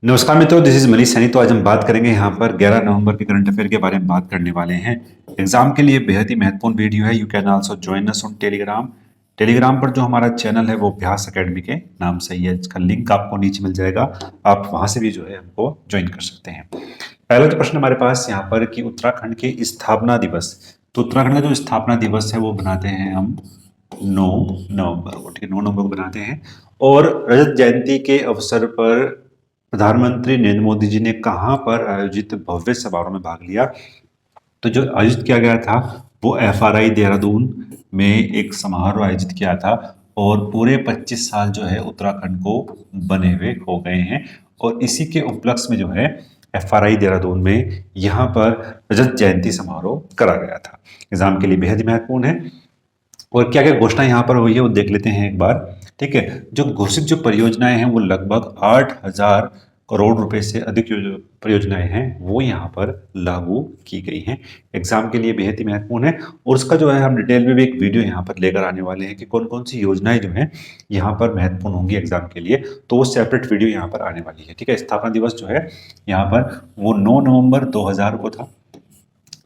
नमस्कार मित्रों, this is Manish Saini. तो आज हम बात करेंगे यहाँ पर 11 नवंबर के करंट अफेयर के बारे में बात करने वाले हैं। एग्जाम के लिए बेहद ही महत्वपूर्ण वीडियो है। You can also join us on Telegram. Telegram पर जो हमारा चैनल है वो अभ्यास एकेडमी के नाम से ही है। इसका लिंक आपको नीचे मिल जाएगा, आप वहां से भी जो है हमको ज्वाइन कर सकते हैं। पहला जो प्रश्न हमारे पास यहाँ पर कि उत्तराखंड के स्थापना दिवस। तो उत्तराखंड का जो स्थापना दिवस है वो बनाते हैं हम 9 नवंबर को। ठीक है, 9 नवंबर को बनाते हैं। और रजत जयंती के अवसर पर प्रधानमंत्री नरेंद्र मोदी जी ने कहां पर आयोजित भव्य समारोह में भाग लिया। तो जो आयोजित किया गया था वो FRI देहरादून में एक समारोह आयोजित किया था। और पूरे 25 साल जो है उत्तराखंड को बने हुए हो गए हैं। और इसी के उपलक्ष्य में जो है FRI देहरादून में यहाँ पर रजत जयंती समारोह करा गया था। एग्जाम के लिए बेहद ही महत्वपूर्ण है। और क्या क्या घोषणा यहाँ पर हुई है वो देख लेते हैं एक बार। ठीक है, जो घोषित जो परियोजनाएं हैं वो लगभग 8,000 करोड़ रुपए से अधिक जो परियोजनाएं हैं वो यहाँ पर लागू की गई हैं। एग्जाम के लिए बेहद ही महत्वपूर्ण है। और उसका जो है हम डिटेल में भी एक वीडियो यहाँ पर लेकर आने वाले हैं कि कौन कौन सी योजनाएं जो हैं यहाँ पर महत्वपूर्ण होंगी एग्जाम के लिए। तो वो सेपरेट वीडियो यहाँ पर आने वाली है। ठीक है, स्थापना दिवस जो है यहाँ पर वो 9 नवंबर 2000 को था।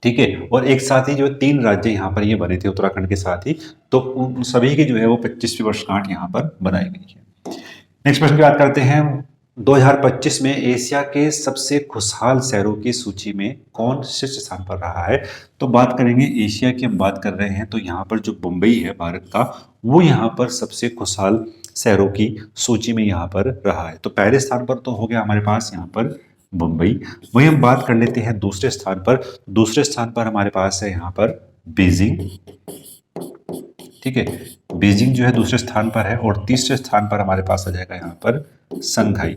ठीक है, और एक साथ ही जो 3 राज्य यहाँ पर ये बने थे उत्तराखंड के साथ ही। तो उन सभी की जो है वो 25वीं वर्षगांठ यहाँ पर बनाई गई है। नेक्स्ट प्रश्न की बात करते हैं। 2025 में एशिया के सबसे खुशहाल शहरों की सूची में कौन शीर्ष स्थान पर रहा है। तो बात करेंगे एशिया की, हम बात कर रहे हैं तो यहाँ पर जो मुंबई है भारत का, वो यहाँ पर सबसे खुशहाल शहरों की सूची में यहाँ पर रहा है। तो पहले स्थान पर तो हो गया हमारे पास यहाँ पर मुंबई। वही हम बात कर लेते हैं दूसरे स्थान पर। दूसरे स्थान पर हमारे पास है यहाँ पर बीजिंग। ठीक है, बीजिंग जो है दूसरे स्थान पर है। और तीसरे स्थान पर हमारे पास आ जाएगा यहाँ पर संघाई।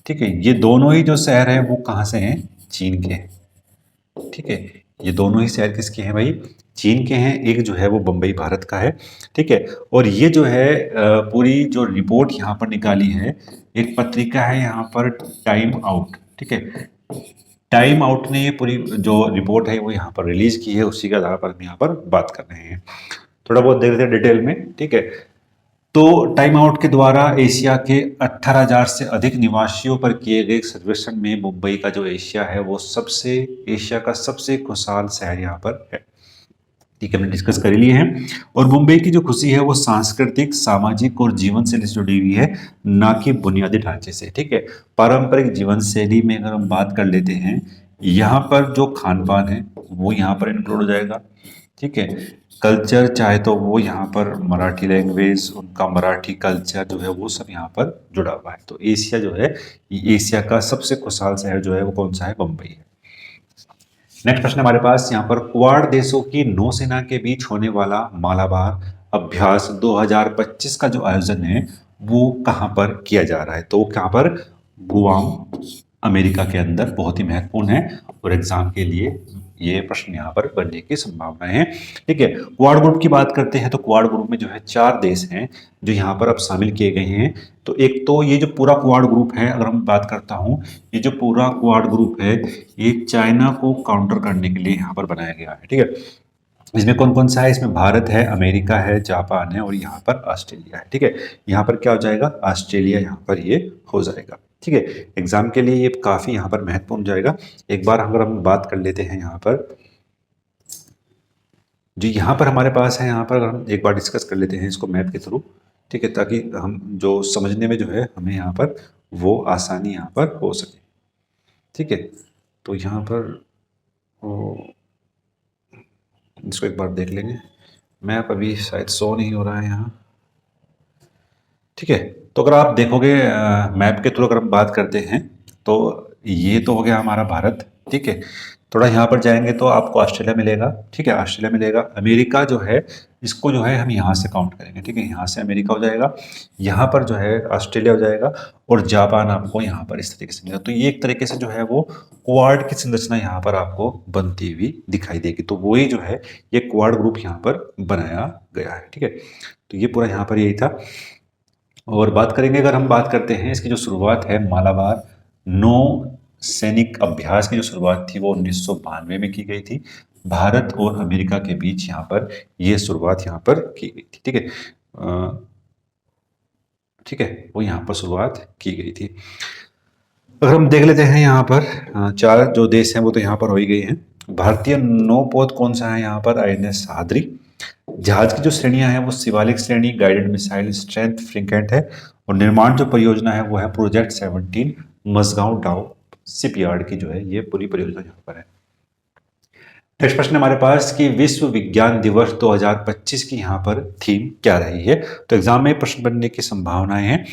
ठीक है, ये दोनों ही जो शहर है वो कहाँ से हैं? चीन के हैं। ठीक है, ये दोनों ही शहर किसके हैं भाई? चीन के हैं। एक जो है वो बम्बई भारत का है। ठीक है, और ये जो है पूरी जो रिपोर्ट यहाँ पर निकाली है, एक पत्रिका है यहाँ पर टाइम आउट। ठीक है, टाइम आउट ने ये पूरी जो रिपोर्ट है वो यहाँ पर रिलीज की है। उसी के आधार पर हम यहाँ पर बात कर रहे हैं। थोड़ा बहुत देख लेते हैं डिटेल में। ठीक है, तो टाइम आउट के द्वारा एशिया के 18,000 से अधिक निवासियों पर किए गए सर्वेक्षण में मुंबई का जो एशिया है वो एशिया का सबसे खुशहाल शहर यहाँ पर है। ठीक है, हमने डिस्कस कर लिए हैं। और मुंबई की जो खुशी है वो सांस्कृतिक, सामाजिक और जीवन शैली से जुड़ी हुई है, ना कि बुनियादी ढांचे से। ठीक है, पारंपरिक जीवन शैली में अगर हम बात कर लेते हैं, यहाँ पर जो खान पान है वो यहाँ पर इंक्लूड हो जाएगा। ठीक है, कल्चर चाहे तो वो यहाँ पर मराठी लैंग्वेज, उनका मराठी कल्चर जो है वो सब यहाँ पर जुड़ा हुआ है। तो एशिया जो है, एशिया का सबसे खुशहाल शहर जो है वो कौन सा है? मुंबई है। नेक्स्ट प्रश्न हमारे पास यहाँ पर, क्वाड देशों की नौसेना के बीच होने वाला मालाबार अभ्यास 2025 का जो आयोजन है वो कहाँ पर किया जा रहा है? तो कहाँ पर? गुआम, अमेरिका के अंदर। बहुत ही महत्वपूर्ण है और एग्जाम के लिए ये प्रश्न यहाँ पर बनने की संभावना है। ठीक है, क्वाड ग्रुप की बात करते हैं तो क्वाड ग्रुप में जो है 4 देश हैं जो यहाँ पर अब शामिल किए गए हैं। तो एक तो ये जो पूरा क्वाड ग्रुप है, अगर हम बात करता हूँ, ये जो पूरा क्वाड ग्रुप है ये चाइना को काउंटर करने के लिए यहाँ पर बनाया गया है। ठीक है, इसमें कौन कौन सा है? इसमें भारत है, अमेरिका है, जापान है और यहाँ पर ऑस्ट्रेलिया है। ठीक है, यहाँ पर क्या हो जाएगा? ऑस्ट्रेलिया यहाँ पर ये हो जाएगा। ठीक है, एग्जाम के लिए ये काफी यहाँ पर महत्वपूर्ण जाएगा। एक बार अगर हम बात कर लेते हैं यहाँ पर, जो यहाँ पर हमारे पास है, यहाँ पर अगर हम एक बार डिस्कस कर लेते हैं इसको मैप के थ्रू। ठीक है, ताकि हम जो समझने में जो है हमें यहाँ पर वो आसानी यहाँ पर हो सके। ठीक है, तो यहाँ पर वो इसको एक बार देख लेंगे। मैप अभी शायद शो नहीं हो रहा है यहाँ। ठीक है, तो अगर आप देखोगे मैप के थ्रू अगर हम बात करते हैं तो ये तो हो गया हमारा भारत। ठीक है, थोड़ा यहाँ पर जाएंगे तो आपको ऑस्ट्रेलिया मिलेगा। ठीक है, ऑस्ट्रेलिया मिलेगा। अमेरिका जो है इसको जो है हम यहाँ से काउंट करेंगे। ठीक है, यहाँ से अमेरिका हो जाएगा, यहाँ पर जो है ऑस्ट्रेलिया हो जाएगा और जापान आपको यहाँ पर इस तरीके से मिलेगा। तो ये एक तरीके से जो है वो क्वाड की संरचना यहाँ पर आपको बनती हुई दिखाई देगी। तो वही जो है ये क्वाड ग्रुप यहाँ पर बनाया गया है। ठीक है, तो ये पूरा यहाँ पर यही था। और बात करेंगे, अगर हम बात करते हैं इसकी जो शुरुआत है मालाबार नौ सैनिक अभ्यास की जो शुरुआत थी वो 1992 में की गई थी। भारत और अमेरिका के बीच यहाँ पर ये शुरुआत यहाँ पर की गई थी। ठीक है, ठीक है, वो यहाँ पर शुरुआत की गई थी। अगर हम देख लेते हैं यहाँ पर चार जो देश हैं वो तो यहाँ पर हो ही गए हैं। भारतीय नौपोत कौन सा है यहाँ पर? आईएनएस साद्री। जहाज की जो श्रेणियां हैं वो शिवालिक श्रेणी, गाइडेड मिसाइल स्ट्रेंथ, फ्रिगेट है। और निर्माण जो परियोजना है वो है प्रोजेक्ट 17 मसगांव डाउ शिपयार्ड की जो है ये पूरी परियोजना यहाँ पर है। नेक्स्ट प्रश्न हमारे पास कि विश्व विज्ञान दिवस 2025 की यहाँ पर थीम क्या रही है? तो एग्जाम में प्रश्न बनने की संभावनाएं हैं।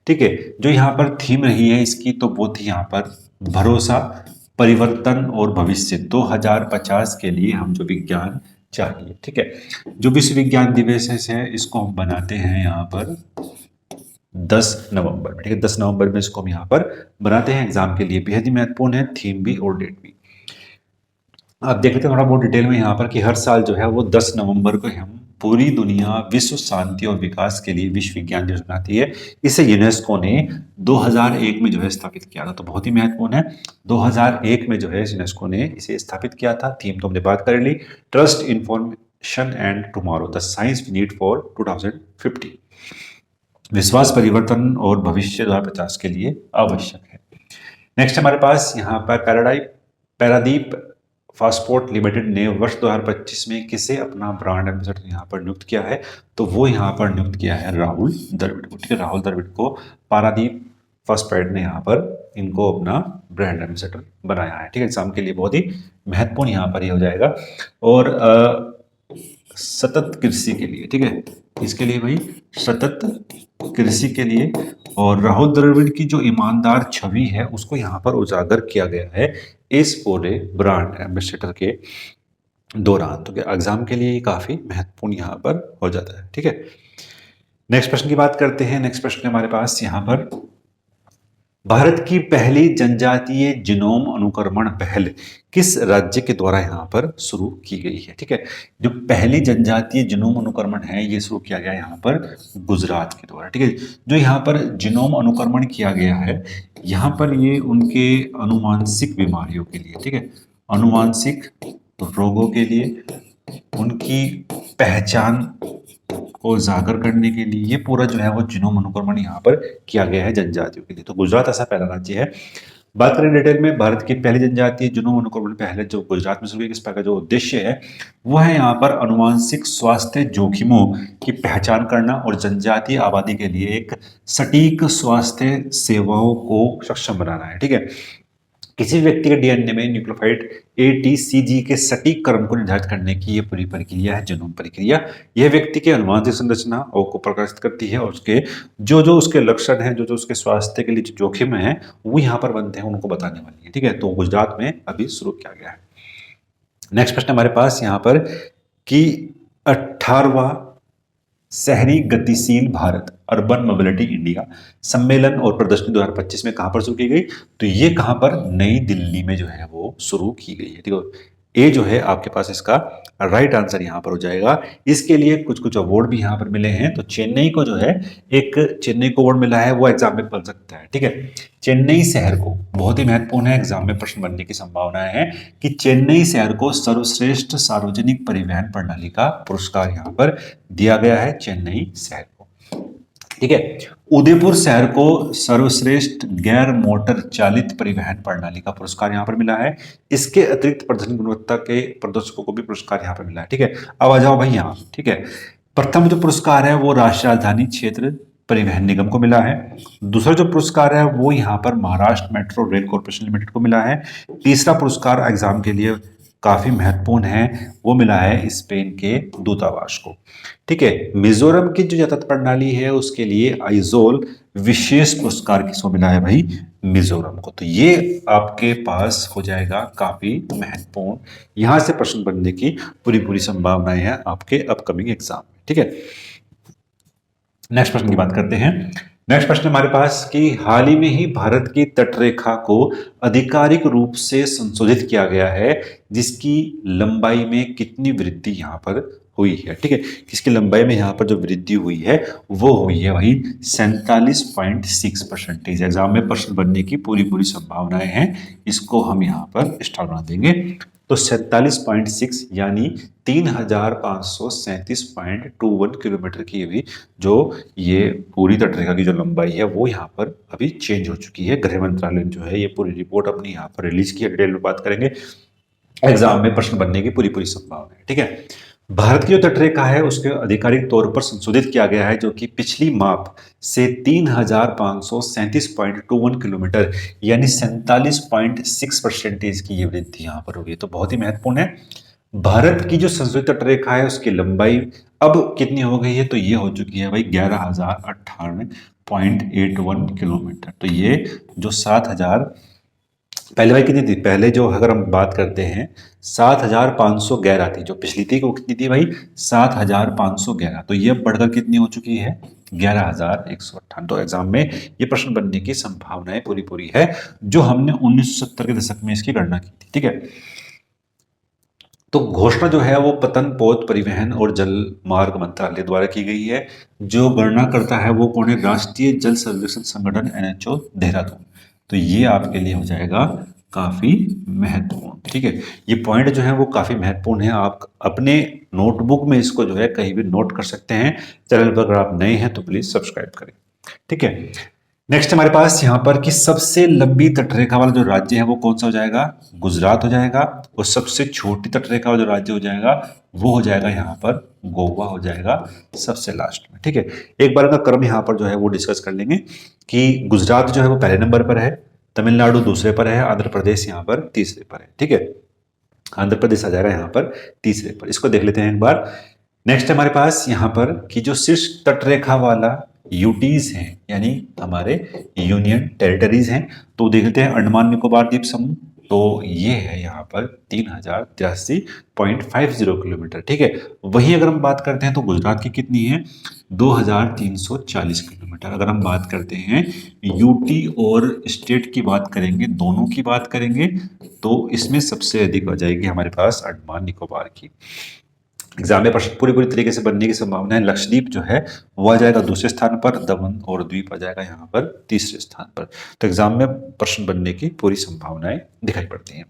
ठीक है, जो यहाँ पर थीम रही है इसकी तो वो थी यहाँ पर भरोसा, परिवर्तन और भविष्य 2050 के लिए हम जो विज्ञान चाहिए। ठीक है, जो विश्व विज्ञान दिवस है इसको हम बनाते हैं यहाँ पर 10 नवंबर में। ठीक है, 10 नवंबर में इसको हम यहाँ पर बनाते हैं। एग्जाम के लिए बेहद ही महत्वपूर्ण है, थीम भी और डेट भी। आप देख लेते हैं थोड़ा बहुत डिटेल में यहाँ पर कि हर साल जो है वो 10 नवंबर को हम पूरी दुनिया विश्व शांति और विकास के लिए विश्व विज्ञान दिवस मनाती है। इसे यूनेस्को ने 2001 में जो है स्थापित किया था, तो बहुत ही महत्वपूर्ण है। 2001 में जो है यूनेस्को ने इसे स्थापित किया था। थीम तो हमने बात कर ली, trust, information and tomorrow, the science we need for 2050। विश्वास, परिवर्तन और भविष्य 2050 के लिए आवश्यक है। नेक्स्ट हमारे पास यहाँ पर पैरादीप फास्टपोर्ट लिमिटेड ने वर्ष 2025 में किसे अपना ब्रांड एम्बेसडर यहाँ पर नियुक्त किया है? तो वो यहाँ पर नियुक्त किया है राहुल द्रविड़ को। ठीक है, राहुल द्रविड़ को पारादीप फास्टपोर्ट ने यहाँ पर इनको अपना ब्रांड एम्बेसडर बनाया है। ठीक है, एग्जाम के लिए बहुत ही महत्वपूर्ण यहाँ पर ये हो जाएगा। और सतत कृषि के लिए, ठीक है, इसके लिए भाई सतत कृषि के लिए। और राहुल द्रविड़ की जो ईमानदार छवि है उसको यहाँ पर उजागर किया गया है इस पूरे ब्रांड एम्बेसडर के दौरान। तो एग्जाम के लिए काफी महत्वपूर्ण यहाँ पर हो जाता है। ठीक है, नेक्स्ट प्रश्न की बात करते हैं। नेक्स्ट प्रश्न हमारे पास यहाँ पर भारत की पहली जनजातीय जीनोम अनुक्रमण पहल किस राज्य के द्वारा यहाँ पर शुरू की गई है? ठीक है, जो पहली जनजातीय जीनोम अनुक्रमण है ये शुरू किया गया यहाँ पर गुजरात के द्वारा। ठीक है, जो यहाँ पर जीनोम अनुक्रमण किया गया है यहाँ पर ये उनके अनुवांशिक बीमारियों के लिए, ठीक है, अनुवांशिक रोगों के लिए उनकी पहचान को उजागर करने के लिए ये पूरा जो है वो जीनोम अनुक्रमण यहाँ पर किया गया है जनजातियों के लिए। तो गुजरात ऐसा पहला राज्य है। बात करें डिटेल में, भारत की पहली जनजातीय जीनोम अनुक्रमण पहले जो गुजरात में शुरू हुई, इसका जो उद्देश्य है वो है यहाँ पर अनुवांशिक स्वास्थ्य जोखिमों की पहचान करना और जनजातीय आबादी के लिए एक सटीक स्वास्थ्य सेवाओं को सक्षम बनाना है। ठीक है, किसी व्यक्ति के डीएनए में न्यूक्लियोटाइड एटीसीजी के सटीक क्रम को निर्धारित करने की ये पूरी प्रक्रिया है जीनोम प्रक्रिया। यह व्यक्ति के अनुवांशिक संरचना को प्रकाशित करती है और उसके जो उसके लक्षण हैं, जो उसके स्वास्थ्य के लिए जो जोखिम है वो यहाँ पर बनते हैं उनको बताने वाली है। ठीक है, तो गुजरात में अभी शुरू किया गया है। नेक्स्ट प्रश्न हमारे पास यहाँ पर कि 18वां शहरी गतिशील भारत अर्बन मोबिलिटी इंडिया सम्मेलन और प्रदर्शनी 2025 में कहां पर शुरू की गई? तो ये कहां पर? नई दिल्ली में जो है वो शुरू की गई है। ठीक है, ए जो है आपके पास इसका राइट आंसर यहां पर हो जाएगा। इसके लिए कुछ कुछ अवार्ड भी यहां पर मिले हैं। तो चेन्नई को जो है एक चेन्नई को अवार्ड मिला है, वो एग्जाम में बन सकता है। ठीक है, चेन्नई शहर को बहुत ही महत्वपूर्ण है, एग्जाम में प्रश्न बनने की संभावना है कि चेन्नई शहर को सर्वश्रेष्ठ सार्वजनिक परिवहन प्रणाली का पुरस्कार यहाँ पर दिया गया है चेन्नई शहर को। ठीक है, उदयपुर शहर को सर्वश्रेष्ठ गैर मोटर चालित परिवहन प्रणाली का पुरस्कार यहाँ पर मिला है। इसके अतिरिक्त प्रदर्शन गुणवत्ता के प्रदर्शकों को भी पुरस्कार यहाँ पर मिला है। ठीक है, अब आ जाओ भाई यहाँ। ठीक है, प्रथम जो पुरस्कार है वो राष्ट्रीय राजधानी क्षेत्र परिवहन निगम को मिला है। दूसरा जो पुरस्कार है वो यहाँ पर Maharashtra metro rail corporation limited को मिला है। तीसरा पुरस्कार एग्जाम के लिए काफी महत्वपूर्ण है, वो मिला है स्पेन के दूतावास को। ठीक है, मिजोरम की जो यातायात प्रणाली है उसके लिए आइजोल विशेष पुरस्कार किसको मिला है भाई? मिजोरम को। तो ये आपके पास हो जाएगा काफी महत्वपूर्ण, यहां से प्रश्न बनने की पूरी संभावनाएं हैं आपके अपकमिंग एग्जाम में। ठीक है, नेक्स्ट प्रश्न की बात करते हैं। नेक्स्ट प्रश्न हमारे पास कि हाल ही में ही भारत की तटरेखा को आधिकारिक रूप से संशोधित किया गया है, जिसकी लंबाई में कितनी वृद्धि यहाँ पर हुई है? ठीक है, किसकी लंबाई में यहाँ पर जो वृद्धि हुई है वो हुई है वही 47.6%। एग्जाम में प्रश्न बनने की पूरी संभावनाएं हैं, इसको हम यहाँ पर स्टार बना देंगे। तो 47.6 यानी 3537.21 किलोमीटर की भी जो ये पूरी तटरेखा की जो लंबाई है वो यहाँ पर अभी चेंज हो चुकी है। गृह मंत्रालय ने जो है ये पूरी रिपोर्ट अपनी यहाँ पर रिलीज की है। डिटेल में बात करेंगे, एग्जाम में प्रश्न बनने की पूरी पूरी संभावना है। ठीक है, भारत की जो तटरेखा है उसके आधिकारिक तौर पर संशोधित किया गया है, जो कि पिछली माप से 3537.21 किलोमीटर यानी 47.6% की ये वृद्धि यहाँ पर होगी। तो बहुत ही महत्वपूर्ण है। भारत की जो संशोधित तटरेखा है उसकी लंबाई अब कितनी हो गई है, तो ये हो चुकी है भाई 11,098.81 किलोमीटर। तो ये जो 7,000 पहले भाई कितनी थी, पहले जो अगर हम बात करते हैं 7,511 थी, जो पिछली थी वो कितनी थी भाई 7,511। तो ये अब बढ़कर कितनी हो चुकी है 11,158। तो एग्जाम में ये प्रश्न बनने की संभावनाएं पूरी पूरी है, जो हमने 1970 के दशक में इसकी गणना की थी। ठीक है, तो घोषणा जो है वो पतन पोत परिवहन और जल मार्ग मंत्रालय द्वारा की गई है। जो गणना करता है वो कौन है, राष्ट्रीय जल सर्वेक्षण संगठन NHO देहरादून। तो ये आपके लिए हो जाएगा काफी महत्वपूर्ण। ठीक है, ये पॉइंट जो है वो काफी महत्वपूर्ण है। आप अपने नोटबुक में इसको जो है कहीं भी नोट कर सकते हैं। चैनल पर अगर आप नए हैं तो प्लीज सब्सक्राइब करें। ठीक है, नेक्स्ट हमारे पास यहाँ पर कि सबसे लंबी तटरेखा वाला जो राज्य है वो कौन सा हो जाएगा, गुजरात हो जाएगा। और सबसे छोटी तटरेखा वाला जो राज्य हो जाएगा वो हो जाएगा यहाँ पर गोवा हो जाएगा सबसे लास्ट में। ठीक है, एक बार का क्रम यहाँ पर जो है वो डिस्कस कर लेंगे कि गुजरात जो है वो पहले नंबर पर है, तमिलनाडु दूसरे पर है, आंध्र प्रदेश यहाँ पर तीसरे पर है। ठीक है, आंध्र प्रदेश आ जाएगा यहाँ पर तीसरे पर। इसको देख लेते हैं एक बार। नेक्स्ट हमारे पास यहाँ पर कि जो शीर्ष तटरेखा वाला यूटीज हैं यानी हमारे यूनियन टेरिटरीज हैं, तो देख लेते हैं अंडमान निकोबार द्वीप समूह। तो ये है यहाँ पर 3083.50 किलोमीटर। ठीक है, वही अगर हम बात करते हैं तो गुजरात की कितनी है 2340 किलोमीटर। अगर हम बात करते हैं यूटी और स्टेट की बात करेंगे, दोनों की बात करेंगे, तो इसमें सबसे अधिक हो जाएगी हमारे पास अंडमान निकोबार की। एग्जाम में प्रश्न पूरी पूरी तरीके से बनने की संभावना है। लक्षद्वीप जो है वो आ जाएगा दूसरे स्थान पर, दमन और द्वीप आ जाएगा यहाँ पर तीसरे स्थान पर। तो एग्जाम में प्रश्न बनने की पूरी संभावनाएं दिखाई पड़ती हैं।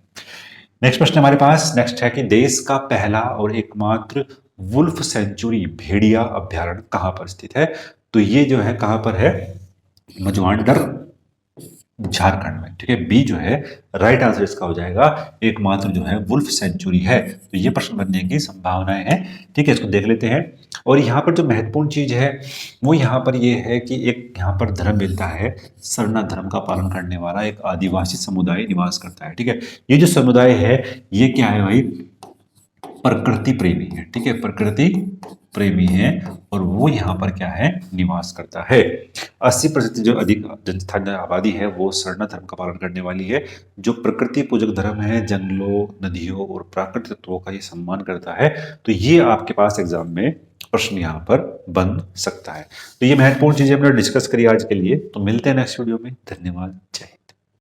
नेक्स्ट प्रश्न हमारे पास नेक्स्ट है कि देश का पहला और एकमात्र वुल्फ सेंचुरी भेड़िया अभ्यारण्य कहाँ पर स्थित है। तो ये जो है कहाँ पर है, मझवांडर झारखंड में। ठीक है, बी जो है राइट आंसर इसका हो जाएगा एकमात्र जो है वुल्फ सेंचुरी है। तो ये प्रश्न बनने की संभावनाएं हैं। ठीक है, इसको देख लेते हैं। और यहाँ पर जो महत्वपूर्ण चीज है वो यहाँ पर ये है कि एक यहाँ पर धर्म मिलता है, सरना धर्म का पालन करने वाला एक आदिवासी समुदाय निवास करता है। ठीक है, ये जो समुदाय है ये क्या है भाई, प्रकृति प्रेमी है। ठीक है, प्रकृति प्रेमी है और वो यहाँ पर क्या है, निवास करता है। 80% जो अधिक जनस्थानीय आबादी है वो सरना धर्म का पालन करने वाली है, जो प्रकृति पूजक धर्म है, जंगलों नदियों और प्राकृतिक तत्वों का ये सम्मान करता है। तो ये आपके पास एग्जाम में प्रश्न यहाँ पर बन सकता है। तो ये महत्वपूर्ण चीजें हमने डिस्कस करी आज के लिए। तो मिलते हैं नेक्स्ट वीडियो में। धन्यवाद, जय हिंद।